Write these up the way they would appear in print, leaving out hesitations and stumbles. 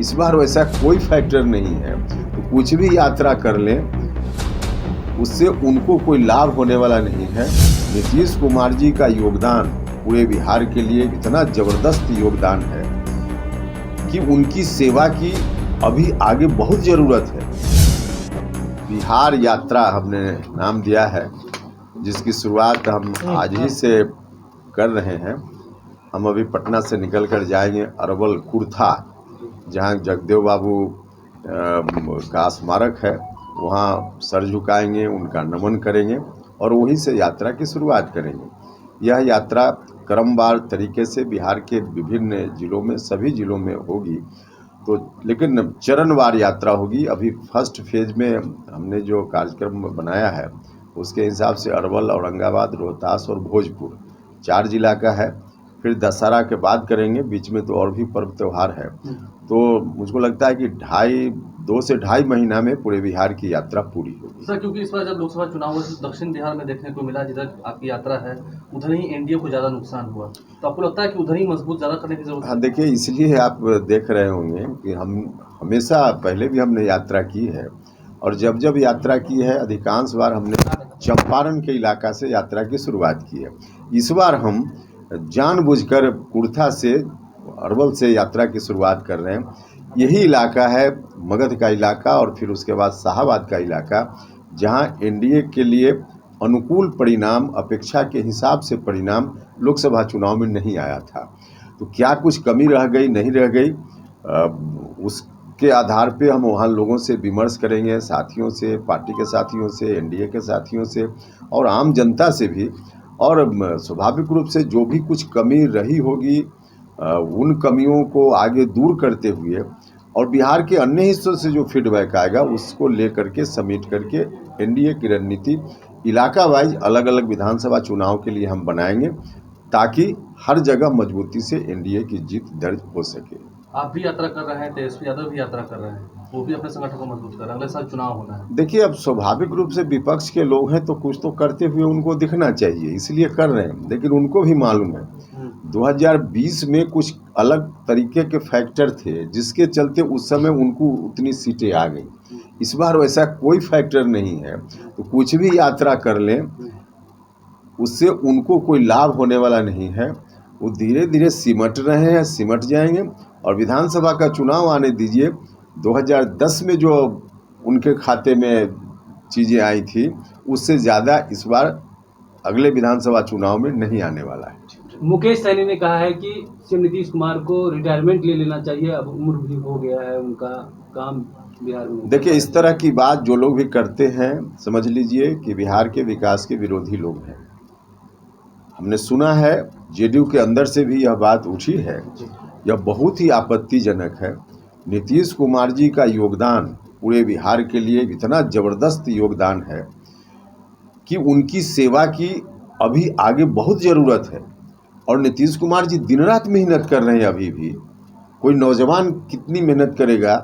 इस बार वैसा कोई फैक्टर नहीं है। तो कुछ भी यात्रा कर लें उससे उनको कोई लाभ होने वाला नहीं है। नीतीश कुमार जी का योगदान पूरे बिहार के लिए इतना जबरदस्त योगदान है कि उनकी सेवा की अभी आगे बहुत ज़रूरत है। बिहार यात्रा हमने नाम दिया है, जिसकी शुरुआत हम आज ही से कर रहे हैं। हम अभी पटना से निकल कर जाएंगे अरवल कुर्था, जहां जगदेव बाबू का स्मारक है, वहां सर झुकाएंगे, उनका नमन करेंगे और वहीं से यात्रा की शुरुआत करेंगे। यह यात्रा क्रमवार तरीके से बिहार के विभिन्न जिलों में, सभी जिलों में होगी, तो लेकिन चरणवार यात्रा होगी। अभी फर्स्ट फेज में हमने जो कार्यक्रम बनाया है उसके हिसाब से अरवल, औरंगाबाद, रोहतास और भोजपुर 4 जिला का है। फिर दशहरा के बाद करेंगे, बीच में तो और भी पर्व त्यौहार है। तो मुझको लगता है कि 2 से ढाई महीना में पूरे बिहार की यात्रा पूरी होगी। सर, क्योंकि इस बार जब लोकसभा चुनाव हुआ तो दक्षिण बिहार में देखने को मिला, जिधर आपकी यात्रा है उधर ही एनडीए को ज़्यादा नुकसान हुआ, तो आपको लगता है कि उधर ही मजबूत ज़्यादा करने की जरूरत है? हाँ, देखिए, इसलिए आप देख रहे होंगे कि हम हमेशा पहले भी हमने यात्रा की है, और जब जब यात्रा की है अधिकांश बार हमने चंपारण के इलाका से यात्रा की शुरुआत की है। इस बार हम जानबूझकर कुर्था से, अरवल से यात्रा की शुरुआत कर रहे हैं। यही इलाका है मगध का इलाका और फिर उसके बाद शाहाबाद का इलाका, जहां एनडीए के लिए अनुकूल परिणाम, अपेक्षा के हिसाब से परिणाम लोकसभा चुनाव में नहीं आया था। तो क्या कुछ कमी रह गई, नहीं रह गई, उसके आधार पे हम वहाँ लोगों से विमर्श करेंगे, साथियों से, पार्टी के साथियों से, एनडीए के साथियों से और आम जनता से भी। और स्वाभाविक रूप से जो भी कुछ कमी रही होगी उन कमियों को आगे दूर करते हुए और बिहार के अन्य हिस्सों से जो फीडबैक आएगा उसको लेकर के समेट करके एनडीए की रणनीति इलाका वाइज अलग अलग विधानसभा चुनाव के लिए हम बनाएंगे, ताकि हर जगह मजबूती से एनडीए की जीत दर्ज हो सके। आप भी यात्रा कर रहे हैं, तेजस्वी यादव भी यात्रा कर रहे हैं, वो भी अपने संगठन को मजबूत कर रहे हैं, अगले साल चुनाव होना है। देखिए, अब स्वाभाविक रूप से विपक्ष के लोग हैं तो कुछ तो करते हुए उनको दिखना चाहिए, इसलिए कर रहे हैं। लेकिन उनको भी मालूम है 2020 में कुछ अलग तरीके के फैक्टर थे जिसके चलते उस समय उनको उतनी सीटें आ गई। इस बार वैसा कोई फैक्टर नहीं है। तो कुछ भी यात्रा कर लें उससे उनको कोई लाभ होने वाला नहीं है। वो धीरे धीरे सिमट रहे हैं, सिमट जाएंगे। और विधानसभा का चुनाव आने दीजिए, 2010 में जो उनके खाते में चीज़ें आई थी उससे ज़्यादा इस बार अगले विधानसभा चुनाव में नहीं आने वाला है। मुकेश सहनी ने कहा है कि सीएम नीतीश कुमार को रिटायरमेंट ले लेना चाहिए, अब उम्र भी हो गया है, उनका काम बिहार में। देखिए, इस तरह की बात जो लोग भी करते हैं, समझ लीजिए कि बिहार के विकास के विरोधी लोग हैं। हमने सुना है जेडीयू के अंदर से भी यह बात उठी है। यह बहुत ही आपत्तिजनक है। नीतीश कुमार जी का योगदान पूरे बिहार के लिए इतना ज़बरदस्त योगदान है कि उनकी सेवा की अभी आगे बहुत ज़रूरत है। और नीतीश कुमार जी दिन रात मेहनत कर रहे हैं। अभी भी कोई नौजवान कितनी मेहनत करेगा,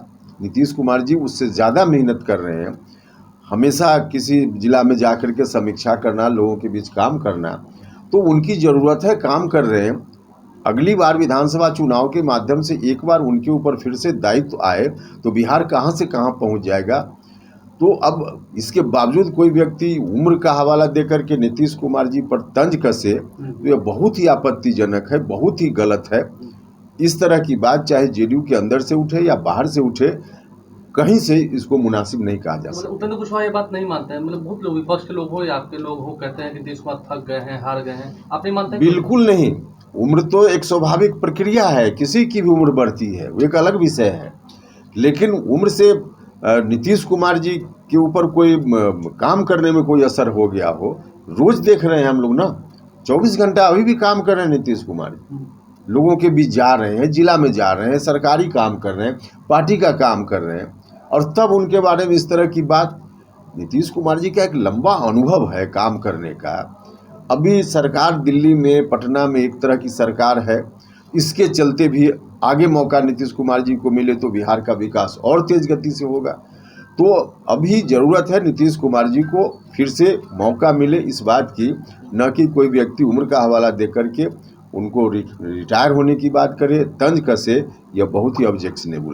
नीतीश कुमार जी उससे ज़्यादा मेहनत कर रहे हैं। हमेशा किसी जिला में जाकर के समीक्षा करना, लोगों के बीच काम करना, तो उनकी ज़रूरत है, काम कर रहे हैं। अगली बार विधानसभा चुनाव के माध्यम से एक बार उनके ऊपर फिर से दायित्व आए तो बिहार कहाँ से कहाँ पहुँच जाएगा। तो अब इसके बावजूद कोई व्यक्ति उम्र का हवाला देकर के नीतीश कुमार जी पर तंज कसे तो यह बहुत ही आपत्तिजनक है, बहुत ही गलत है। इस तरह की बात चाहे जेडीयू के अंदर से उठे या बाहर से उठे, कहीं से इसको मुनासिब नहीं कहा जा सकता। उपेंद्र कुशवाहा ये बात नहीं मानते हैं, मतलब बहुत लोग, विपक्ष के लोग हो या आपके लोग हो, कहते हैं कि नीतीश कुमार थक गए हैं, हार गए हैं, आप नहीं मानते? बिल्कुल नहीं। उम्र तो एक स्वाभाविक प्रक्रिया है, किसी की भी उम्र बढ़ती है, वो एक अलग विषय है। लेकिन उम्र से नीतीश कुमार जी के ऊपर कोई काम करने में कोई असर हो गया हो? रोज देख रहे हैं हम लोग ना, 24 घंटा अभी भी काम कर रहे हैं नीतीश कुमार। लोगों के बीच जा रहे हैं, जिला में जा रहे हैं, सरकारी काम कर रहे हैं, पार्टी का काम कर रहे हैं, और तब उनके बारे में इस तरह की बात। नीतीश कुमार जी का एक लंबा अनुभव है काम करने का। अभी सरकार दिल्ली में, पटना में एक तरह की सरकार है, इसके चलते भी आगे मौका नीतीश कुमार जी को मिले तो बिहार का विकास और तेज गति से होगा। तो अभी ज़रूरत है नीतीश कुमार जी को फिर से मौका मिले इस बात की, न कि कोई व्यक्ति उम्र का हवाला दे करके उनको रिटायर होने की बात करे, तंज कसे। यह बहुत ही ऑब्जेक्शनेबल है।